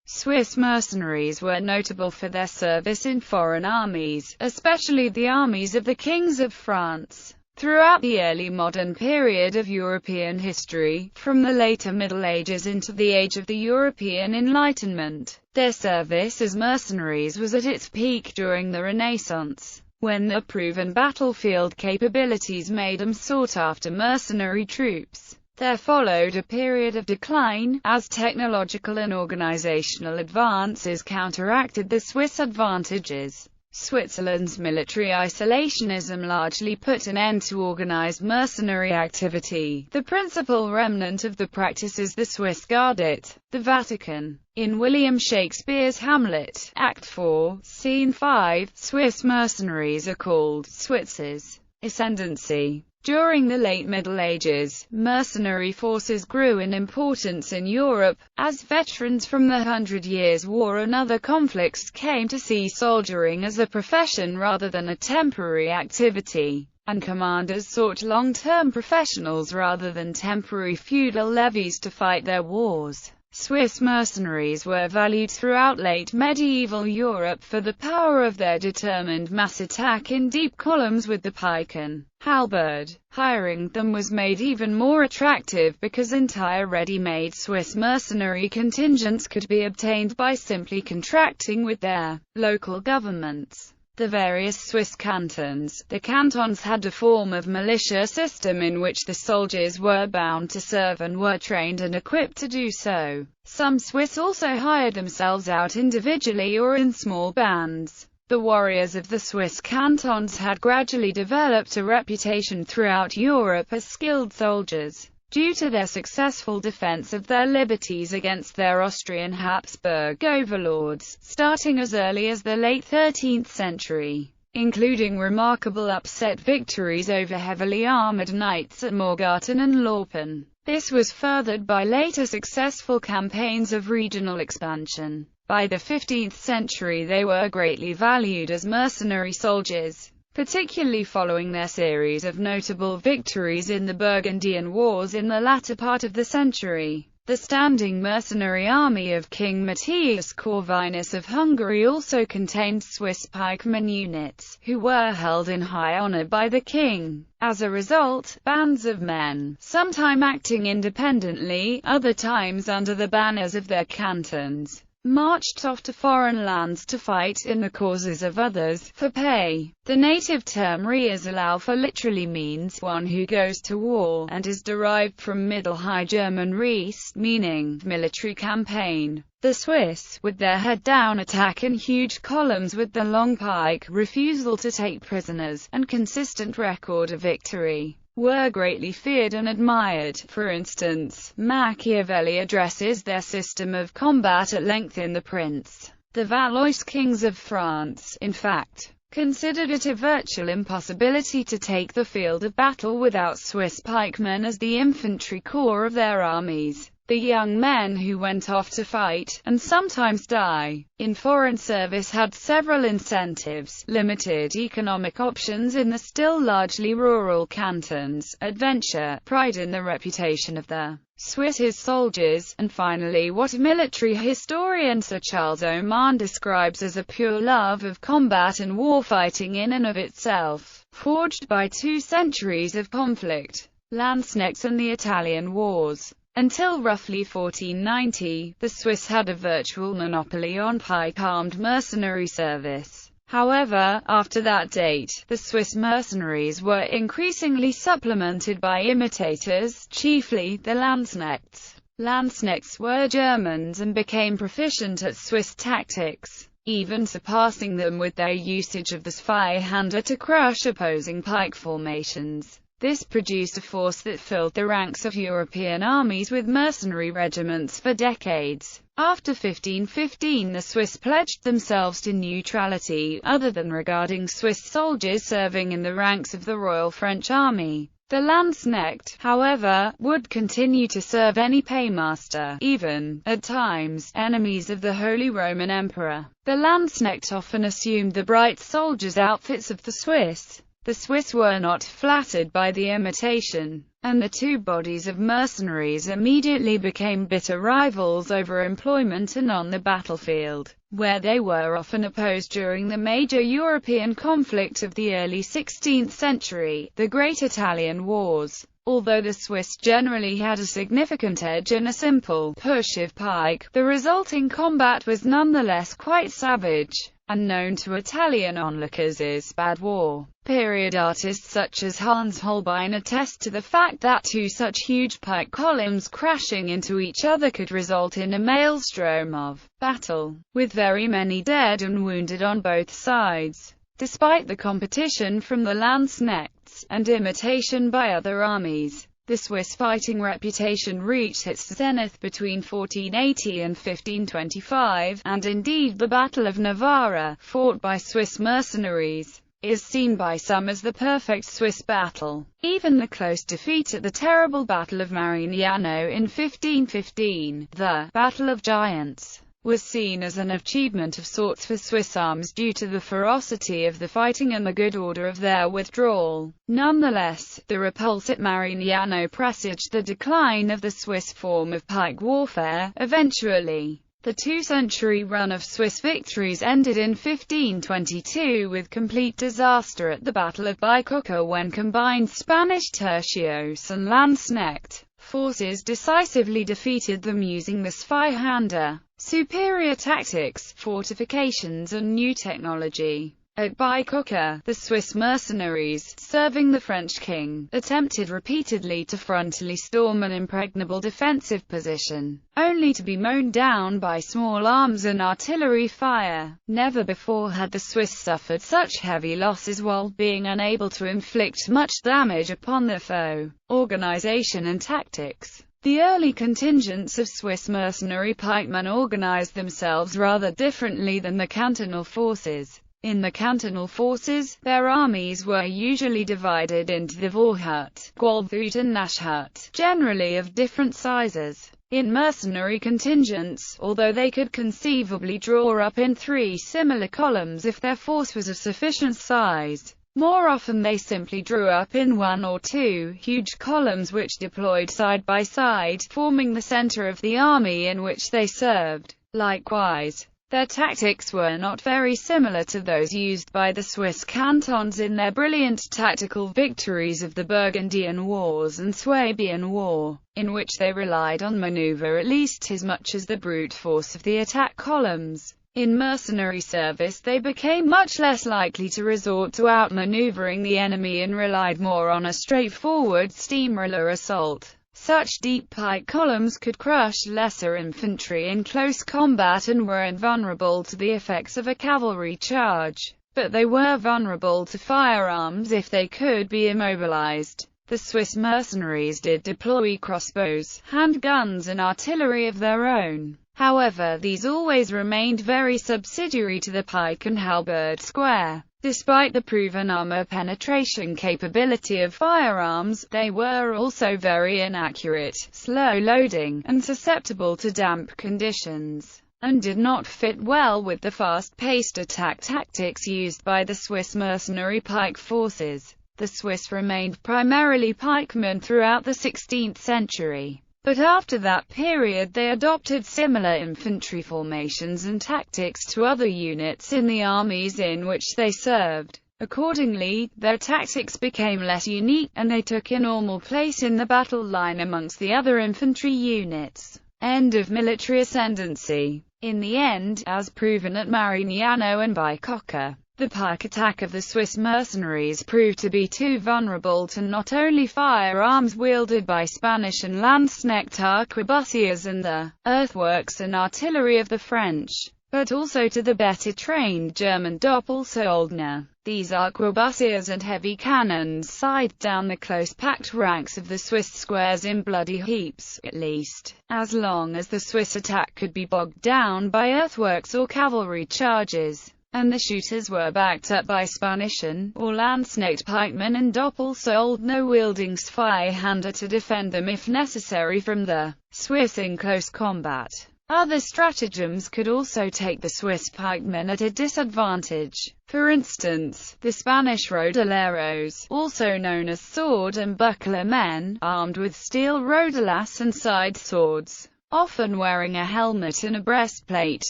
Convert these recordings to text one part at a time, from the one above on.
Swiss mercenaries were notable for their service in foreign armies, especially the armies of the kings of France. Throughout the early modern period of European history, from the later Middle Ages into the age of the European Enlightenment, their service as mercenaries was at its peak during the Renaissance, when their proven battlefield capabilities made them sought-after mercenary troops. There followed a period of decline, as technological and organizational advances counteracted the Swiss advantages. Switzerland's military isolationism largely put an end to organized mercenary activity. The principal remnant of the practice is the Swiss Guard, the Vatican. In William Shakespeare's Hamlet, Act 4, Scene 5, Swiss mercenaries are called Switzers. Ascendancy. During the late Middle Ages, mercenary forces grew in importance in Europe, as veterans from the Hundred Years' War and other conflicts came to see soldiering as a profession rather than a temporary activity, and commanders sought long-term professionals rather than temporary feudal levies to fight their wars. Swiss mercenaries were valued throughout late medieval Europe for the power of their determined mass attack in deep columns with the pike and halberd. Hiring them was made even more attractive because entire ready-made Swiss mercenary contingents could be obtained by simply contracting with their local governments. The various Swiss cantons, the cantons, had a form of militia system in which the soldiers were bound to serve and were trained and equipped to do so. Some Swiss also hired themselves out individually or in small bands. The warriors of the Swiss cantons had gradually developed a reputation throughout Europe as skilled soldiers, due to their successful defense of their liberties against their Austrian Habsburg overlords, starting as early as the late 13th century, including remarkable upset victories over heavily armored knights at Morgarten and Laupen. This was furthered by later successful campaigns of regional expansion. By the 15th century they were greatly valued as mercenary soldiers, particularly following their series of notable victories in the Burgundian Wars in the latter part of the century. The standing mercenary army of King Matthias Corvinus of Hungary also contained Swiss pikemen units, who were held in high honor by the king. As a result, bands of men, sometimes acting independently, other times under the banners of their cantons, marched off to foreign lands to fight in the causes of others, for pay. The native term Reiterlauf literally means one who goes to war, and is derived from Middle High German Reis, meaning military campaign. The Swiss, with their head-down attack in huge columns with the long pike, refusal to take prisoners, and consistent record of victory, were greatly feared and admired. For instance, Machiavelli addresses their system of combat at length in The Prince. The Valois kings of France, in fact, considered it a virtual impossibility to take the field of battle without Swiss pikemen as the infantry corps of their armies. The young men who went off to fight, and sometimes die, in foreign service had several incentives: limited economic options in the still largely rural cantons, adventure, pride in the reputation of the Swiss soldiers, and finally what military historian Sir Charles Oman describes as a pure love of combat and warfighting in and of itself, forged by 2 centuries of conflict, Landsknechts and the Italian Wars. Until roughly 1490, the Swiss had a virtual monopoly on pike-armed mercenary service. However, after that date, the Swiss mercenaries were increasingly supplemented by imitators, chiefly the Landsknechts. Landsknechts were Germans and became proficient at Swiss tactics, even surpassing them with their usage of the Zweihander to crush opposing pike formations. This produced a force that filled the ranks of European armies with mercenary regiments for decades. After 1515 the Swiss pledged themselves to neutrality, other than regarding Swiss soldiers serving in the ranks of the Royal French Army. The Landsknecht, however, would continue to serve any paymaster, even, at times, enemies of the Holy Roman Emperor. The Landsknecht often assumed the bright soldiers' outfits of the Swiss. The Swiss were not flattered by the imitation, and the two bodies of mercenaries immediately became bitter rivals over employment and on the battlefield, where they were often opposed during the major European conflict of the early 16th century, the Great Italian Wars. Although the Swiss generally had a significant edge in a simple push of pike, the resulting combat was nonetheless quite savage, and known to Italian onlookers as bad war. Period artists such as Hans Holbein attest to the fact that two such huge pike columns crashing into each other could result in a maelstrom of battle, with very many dead and wounded on both sides. Despite the competition from the Landsknechts, and imitation by other armies, the Swiss fighting reputation reached its zenith between 1480 and 1525, and indeed the Battle of Navarra, fought by Swiss mercenaries, is seen by some as the perfect Swiss battle. Even the close defeat at the terrible Battle of Marignano in 1515, the Battle of Giants, was seen as an achievement of sorts for Swiss arms due to the ferocity of the fighting and the good order of their withdrawal. Nonetheless, the repulse at Marignano presaged the decline of the Swiss form of pike warfare. Eventually, the two-century run of Swiss victories ended in 1522 with complete disaster at the Battle of Bicocca, when combined Spanish tercios and Landsknecht forces decisively defeated them using the Zweihander, superior tactics, fortifications and new technology. At Bicocca, the Swiss mercenaries, serving the French king, attempted repeatedly to frontally storm an impregnable defensive position, only to be mown down by small arms and artillery fire. Never before had the Swiss suffered such heavy losses while being unable to inflict much damage upon their foe. Organization and tactics. The early contingents of Swiss mercenary pikemen organized themselves rather differently than the cantonal forces. In the cantonal forces, their armies were usually divided into the Vorhut, Gualdhut and Nashhut, generally of different sizes. In mercenary contingents, although they could conceivably draw up in three similar columns if their force was of sufficient size, more often they simply drew up in one or two huge columns which deployed side by side, forming the center of the army in which they served. Likewise, their tactics were not very similar to those used by the Swiss cantons in their brilliant tactical victories of the Burgundian Wars and Swabian War, in which they relied on maneuver at least as much as the brute force of the attack columns. In mercenary service they became much less likely to resort to outmaneuvering the enemy and relied more on a straightforward steamroller assault. Such deep pike columns could crush lesser infantry in close combat and were invulnerable to the effects of a cavalry charge, but they were vulnerable to firearms if they could be immobilized. The Swiss mercenaries did deploy crossbows, handguns and artillery of their own. However, these always remained very subsidiary to the pike and halberd square. Despite the proven armor penetration capability of firearms, they were also very inaccurate, slow-loading, and susceptible to damp conditions, and did not fit well with the fast-paced attack tactics used by the Swiss mercenary pike forces. The Swiss remained primarily pikemen throughout the 16th century. But after that period they adopted similar infantry formations and tactics to other units in the armies in which they served. Accordingly, their tactics became less unique, and they took a normal place in the battle line amongst the other infantry units. End of military ascendancy. In the end, as proven at Marignano and Bicocca, the pike attack of the Swiss mercenaries proved to be too vulnerable to not only firearms wielded by Spanish and Landsknecht arquebusiers and the earthworks and artillery of the French, but also to the better trained German Doppelsoldner. These arquebusiers and heavy cannons scythed down the close-packed ranks of the Swiss squares in bloody heaps, at least, as long as the Swiss attack could be bogged down by earthworks or cavalry charges, and the shooters were backed up by Spanish and or Landsknecht pikemen and Doppelsoldner wielding Zweihander to defend them if necessary from the Swiss in close combat. Other stratagems could also take the Swiss pikemen at a disadvantage. For instance, the Spanish rodoleros, also known as sword and buckler men, armed with steel rodelas and side swords, often wearing a helmet and a breastplate,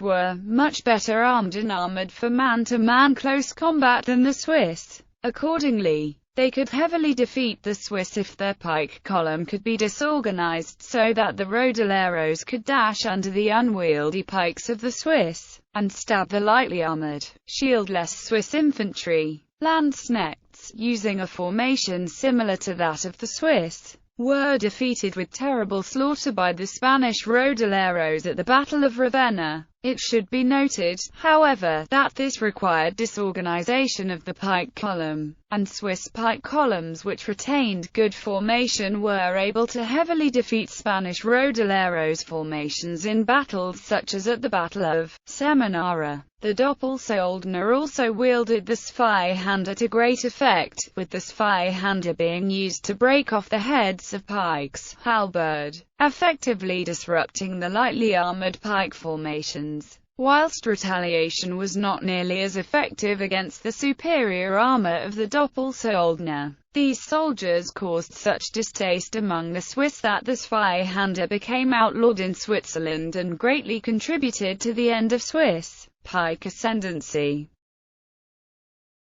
were much better armed and armored for man-to-man close combat than the Swiss. Accordingly, they could heavily defeat the Swiss if their pike column could be disorganized so that the rodoleros could dash under the unwieldy pikes of the Swiss, and stab the lightly armored, shieldless Swiss infantry. Landsknechts, using a formation similar to that of the Swiss, were defeated with terrible slaughter by the Spanish rodoleros at the Battle of Ravenna. It should be noted, however, that this required disorganization of the pike column, and Swiss pike columns which retained good formation were able to heavily defeat Spanish rodoleros formations in battles such as at the Battle of Seminara. The Doppelsoldner also wielded the Zweihander to great effect, with the Zweihander being used to break off the heads of pikes, halberd, effectively disrupting the lightly armored pike formations. Whilst retaliation was not nearly as effective against the superior armor of the Doppelsoldner, these soldiers caused such distaste among the Swiss that the Zweihander became outlawed in Switzerland and greatly contributed to the end of Swiss pike ascendancy.